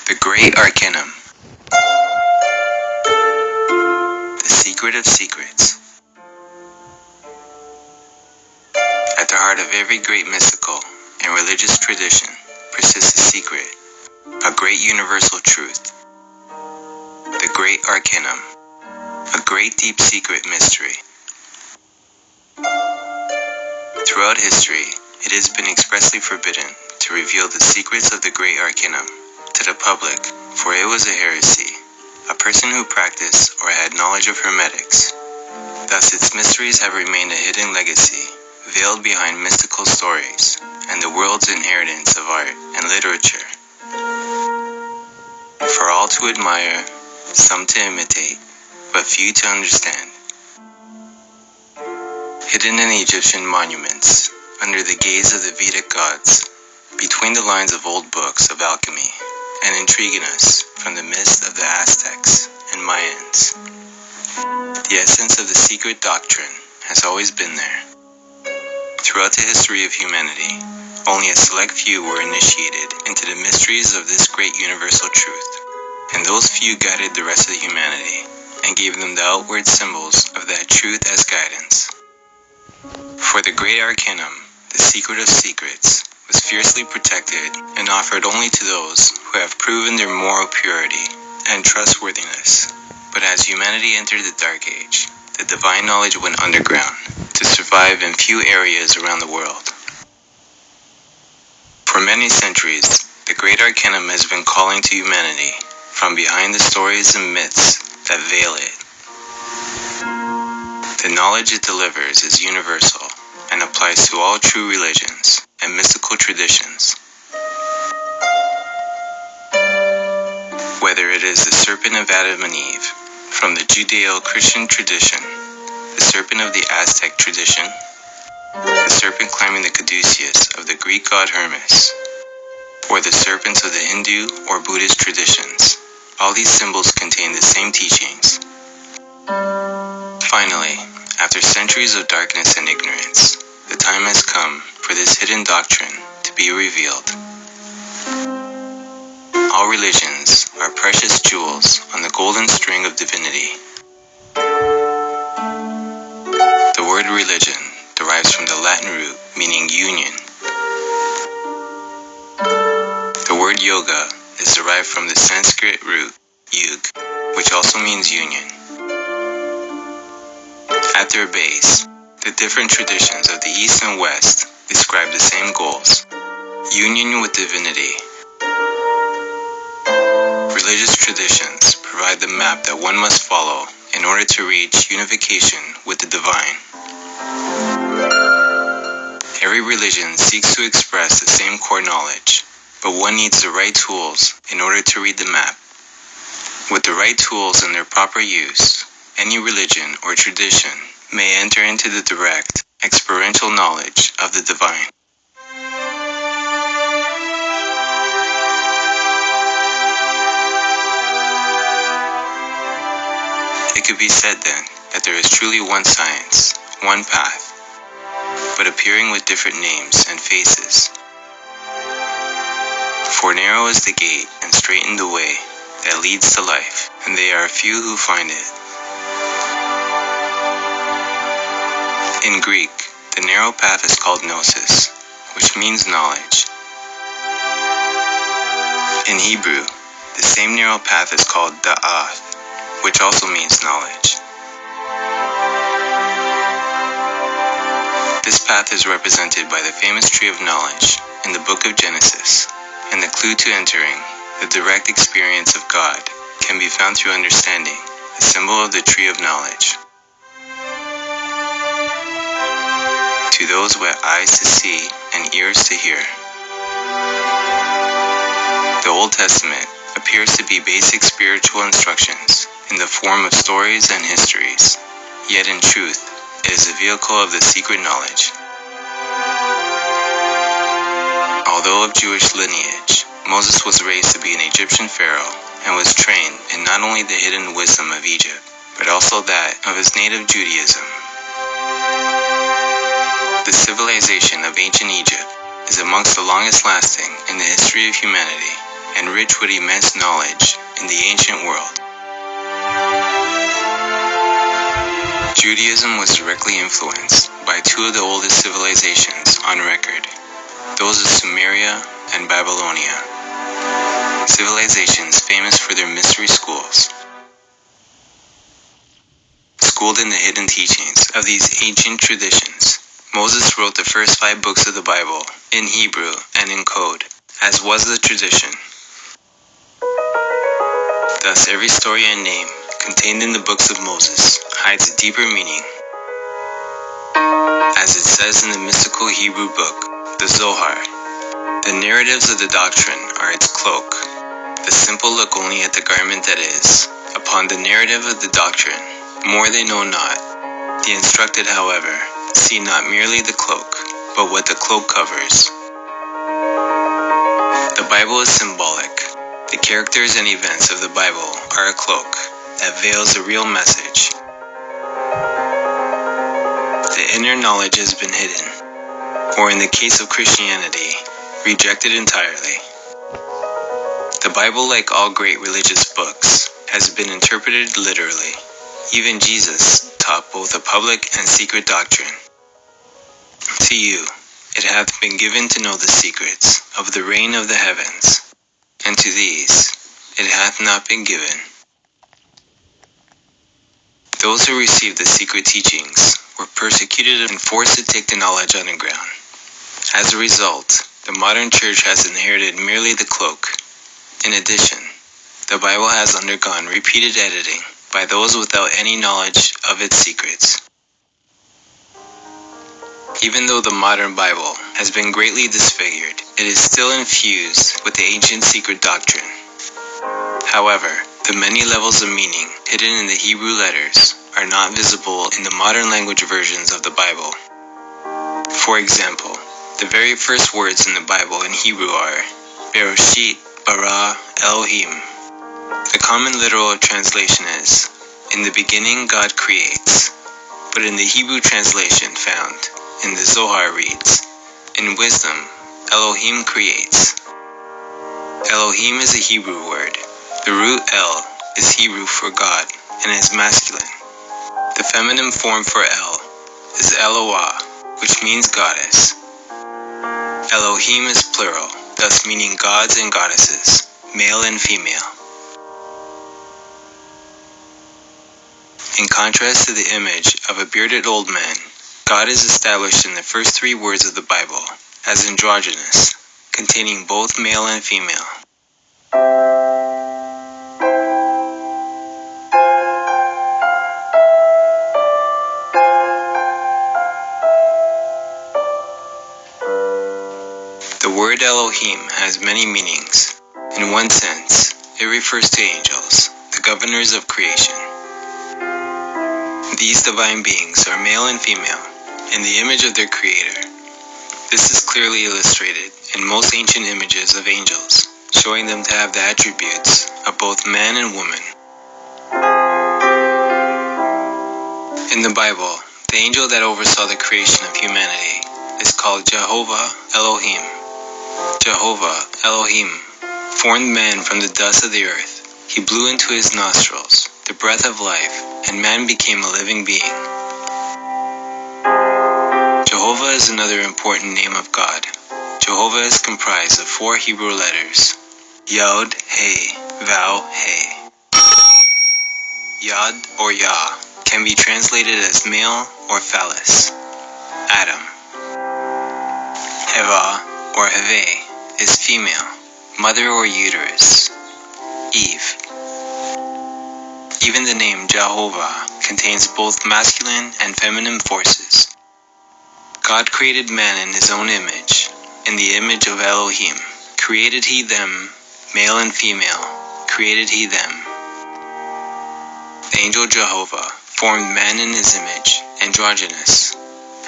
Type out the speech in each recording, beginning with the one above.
The Great Arcanum. The Secret of Secrets. At the heart of every great mystical and religious tradition persists a secret, a great universal truth. The Great Arcanum, a great deep secret mystery. Throughout history, it has been expressly forbidden to reveal the secrets of the Great Arcanum to the public, for it was a heresy, a person who practiced or had knowledge of hermetics. Thus its mysteries have remained a hidden legacy, veiled behind mystical stories and the world's inheritance of art and literature. For all to admire, some to imitate, but few to understand. Hidden in Egyptian monuments, under the gaze of the Vedic gods, between the lines of old books of alchemy, and intriguing us from the mist of the Aztecs and Mayans. The essence of the secret doctrine has always been there. Throughout the history of humanity, only a select few were initiated into the mysteries of this great universal truth, and those few guided the rest of humanity and gave them the outward symbols of that truth as guidance. For the Great Arcanum, the secret of secrets, was fiercely protected and offered only to those who have proven their moral purity and trustworthiness. But as humanity entered the Dark Age, the divine knowledge went underground to survive in few areas around the world. For many centuries, the Great Arcanum has been calling to humanity from behind the stories and myths that veil it. The knowledge it delivers is universal and applies to all true religions and mystical traditions. Whether it is the serpent of Adam and Eve from the Judeo-Christian tradition, the serpent of the Aztec tradition, the serpent climbing the caduceus of the Greek god Hermes, or the serpents of the Hindu or Buddhist traditions, all these symbols contain the same teachings. Finally, after centuries of darkness and ignorance, the time has come for this hidden doctrine to be revealed. All religions are precious jewels on the golden string of divinity. The word religion derives from the Latin root meaning union. The word yoga is derived from the Sanskrit root yug, which also means union. At their base, the different traditions of the East and West describe the same goals: union with divinity. Religious traditions provide the map that one must follow in order to reach unification with the divine. Every religion seeks to express the same core knowledge, but one needs the right tools in order to read the map. With the right tools and their proper use, any religion or tradition may enter into the direct, experiential knowledge of the divine. It could be said then that there is truly one science, one path, but appearing with different names and faces. For narrow is the gate and straitened the way that leads to life, and they are few who find it. In Greek, the narrow path is called gnosis, which means knowledge. In Hebrew, the same narrow path is called da'ath, which also means knowledge. This path is represented by the famous tree of knowledge in the book of Genesis, and the clue to entering the direct experience of God can be found through understanding the symbol of the tree of knowledge. To those with eyes to see and ears to hear. The Old Testament appears to be basic spiritual instructions in the form of stories and histories, yet in truth, it is a vehicle of the secret knowledge. Although of Jewish lineage, Moses was raised to be an Egyptian pharaoh and was trained in not only the hidden wisdom of Egypt, but also that of his native Judaism. The civilization of ancient Egypt is amongst the longest lasting in the history of humanity and rich with immense knowledge in the ancient world. Judaism was directly influenced by two of the oldest civilizations on record, those of Sumeria and Babylonia, civilizations famous for their mystery schools. Schooled in the hidden teachings of these ancient traditions, Moses wrote the first 5 books of the Bible in Hebrew and in code, as was the tradition. Thus, every story and name contained in the books of Moses hides a deeper meaning. As it says in the mystical Hebrew book, the Zohar, the narratives of the doctrine are its cloak. The simple look only at the garment that is. Upon the narrative of the doctrine, more they know not. The instructed, however, see not merely the cloak, but what the cloak covers. The Bible is symbolic. The characters and events of the Bible are a cloak that veils the real message. The inner knowledge has been hidden, or in the case of Christianity, rejected entirely. The Bible, like all great religious books, has been interpreted literally. Even Jesus taught both a public and secret doctrine. To you, it hath been given to know the secrets of the reign of the heavens, and to these it hath not been given. Those who received the secret teachings were persecuted and forced to take the knowledge underground. As a result, the modern church has inherited merely the cloak. In addition, the Bible has undergone repeated editing by those without any knowledge of its secrets. Even though the modern Bible has been greatly disfigured, it is still infused with the ancient secret doctrine. However, the many levels of meaning hidden in the Hebrew letters are not visible in the modern language versions of the Bible. For example, the very first words in the Bible in Hebrew are Bereshit bara Elohim. The common literal translation is, "In the beginning God creates," but in the Hebrew translation found in the Zohar reads, "In wisdom, Elohim creates." Elohim is a Hebrew word. The root El is Hebrew for God and is masculine. The feminine form for El is Eloah, which means goddess. Elohim is plural, thus meaning gods and goddesses, male and female. In contrast to the image of a bearded old man, God is established in the first 3 words of the Bible as androgynous, containing both male and female. The word Elohim has many meanings. In one sense, it refers to angels, the governors of creation. These divine beings are male and female, in the image of their creator. This is clearly illustrated in most ancient images of angels, showing them to have the attributes of both man and woman. In the Bible, the angel that oversaw the creation of humanity is called Jehovah Elohim. Jehovah Elohim formed man from the dust of the earth. He blew into his nostrils the breath of life, and man became a living being. Jehovah is another important name of God. Jehovah is comprised of 4 Hebrew letters, Yod, He, Vav, He. Yod or Yah can be translated as male or phallus, Adam. Heva or Heve is female, mother or uterus, Eve. Even the name Jehovah contains both masculine and feminine forces. God created man in his own image. In the image of Elohim created he them, male and female, created he them. The angel Jehovah formed man in his image, androgynous.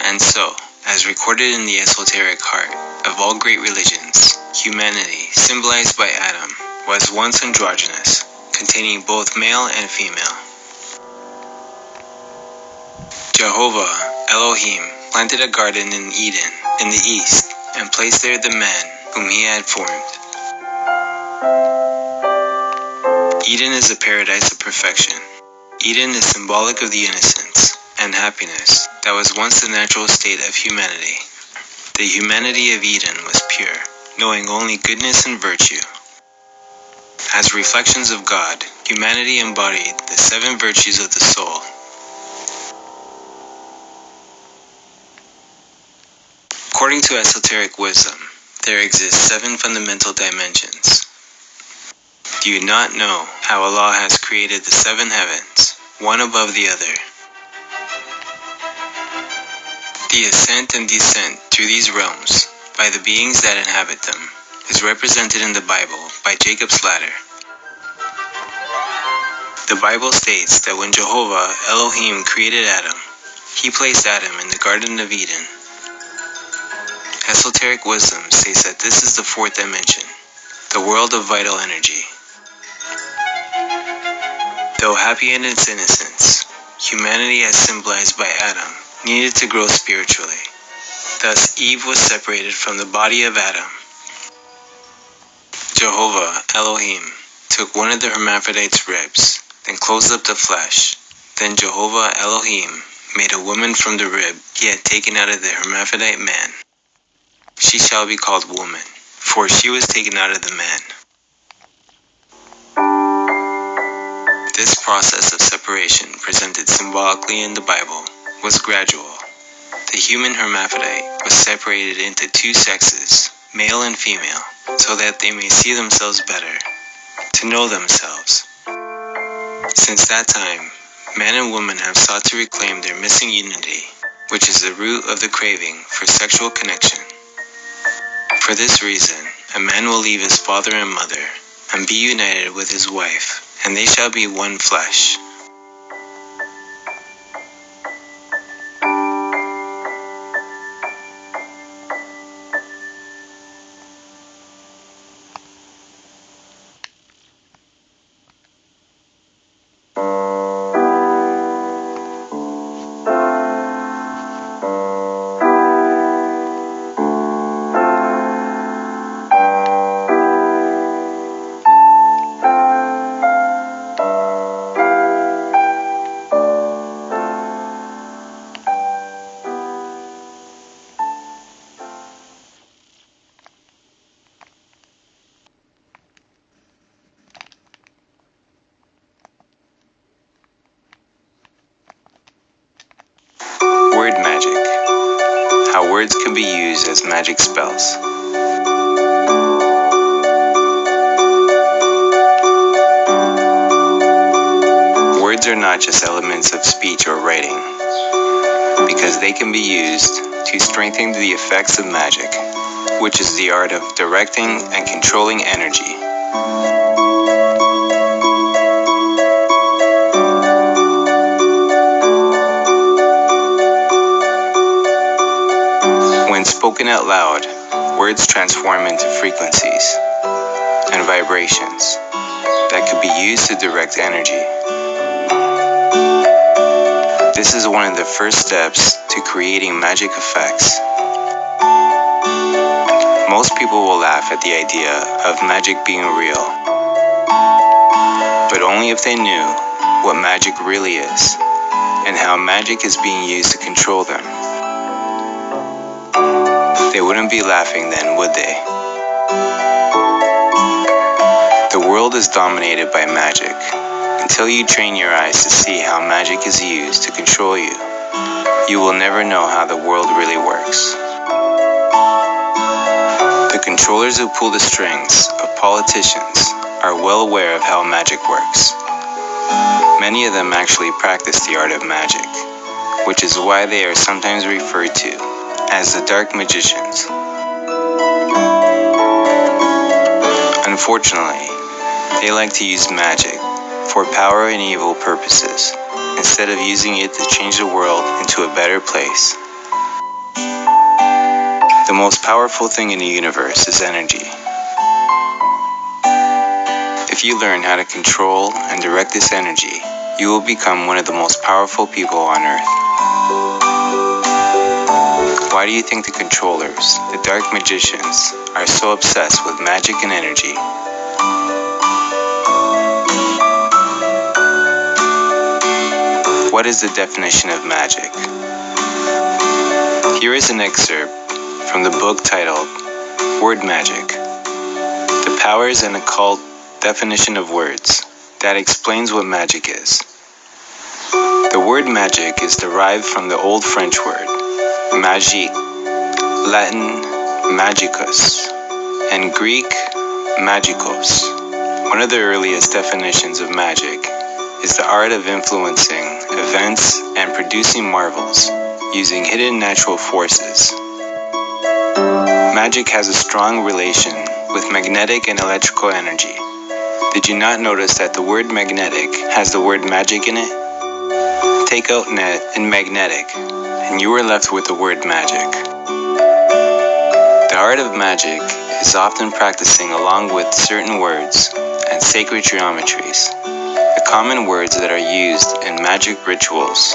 And so, as recorded in the esoteric heart of all great religions, humanity, symbolized by Adam, was once androgynous, containing both male and female. Jehovah Elohim planted a garden in Eden in the east and placed there the man whom he had formed. Eden is a paradise of perfection. Eden is symbolic of the innocence and happiness that was once the natural state of humanity. The humanity of Eden was pure, knowing only goodness and virtue. As reflections of God, humanity embodied the 7 virtues of the soul. According to esoteric wisdom, there exist 7 fundamental dimensions. Do you not know how Allah has created the 7 heavens, one above the other? The ascent and descent through these realms by the beings that inhabit them is represented in the Bible by Jacob's ladder. The Bible states that when Jehovah Elohim created Adam, he placed Adam in the Garden of Eden. Esoteric wisdom states that this is the 4th dimension, the world of vital energy. Though happy in its innocence, humanity as symbolized by Adam needed to grow spiritually. Thus Eve was separated from the body of Adam. Jehovah Elohim took one of the hermaphrodite's ribs, then closed up the flesh. Then Jehovah Elohim made a woman from the rib he had taken out of the hermaphrodite man. She shall be called woman, for she was taken out of the man. This process of separation, presented symbolically in the Bible, was gradual. The human hermaphrodite was separated into 2 sexes, male and female, so that they may see themselves better, to know themselves. Since that time, man and woman have sought to reclaim their missing unity, which is the root of the craving for sexual connection. For this reason, a man will leave his father and mother, and be united with his wife, and they shall be one flesh. Word magic. How words can be used as magic spells. Words are not just elements of speech or writing, because they can be used to strengthen the effects of magic, which is the art of directing and controlling energy. When spoken out loud, words transform into frequencies and vibrations that could be used to direct energy. This is one of the first steps to creating magic effects. Most people will laugh at the idea of magic being real, but only if they knew what magic really is and how magic is being used to control them. They wouldn't be laughing then, would they? The world is dominated by magic. Until you train your eyes to see how magic is used to control you, you will never know how the world really works. The controllers who pull the strings of politicians are well aware of how magic works. Many of them actually practice the art of magic, which is why they are sometimes referred to as the dark magicians. Unfortunately, they like to use magic for power and evil purposes, instead of using it to change the world into a better place. The most powerful thing in the universe is energy. If you learn how to control and direct this energy, you will become one of the most powerful people on earth. Why do you think the controllers, the dark magicians, are so obsessed with magic and energy? what is the definition of magic? Here is an excerpt from the book titled Word Magic: The Powers and Occult Definition of Words, that explains what magic is. The word magic is derived from the Old French word magie, Latin magicus, and Greek magikos. One of the earliest definitions of magic is the art of influencing events and producing marvels using hidden natural forces. Magic has a strong relation with magnetic and electrical energy. Did you not notice that the word magnetic has the word magic in it? Take out net and magnetic, and you are left with the word magic. The art of magic is often practicing along with certain words and sacred geometries. The common words that are used in magic rituals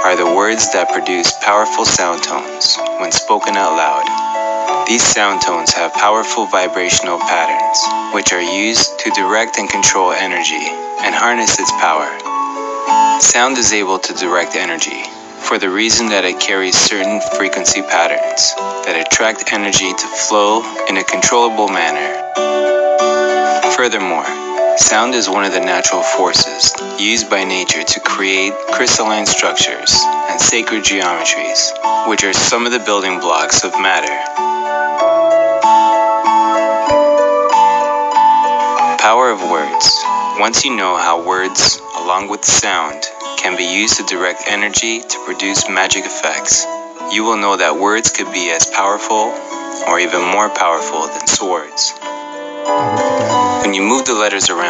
are the words that produce powerful sound tones when spoken out loud. These sound tones have powerful vibrational patterns, which are used to direct and control energy and harness its power. Sound is able to direct energy for the reason that it carries certain frequency patterns that attract energy to flow in a controllable manner. Furthermore, sound is one of the natural forces used by nature to create crystalline structures and sacred geometries, which are some of the building blocks of matter. Power of words. Once you know how words, along with sound, can be used to direct energy to produce magic effects, you will know that words could be as powerful or even more powerful than swords. When you move the letters around,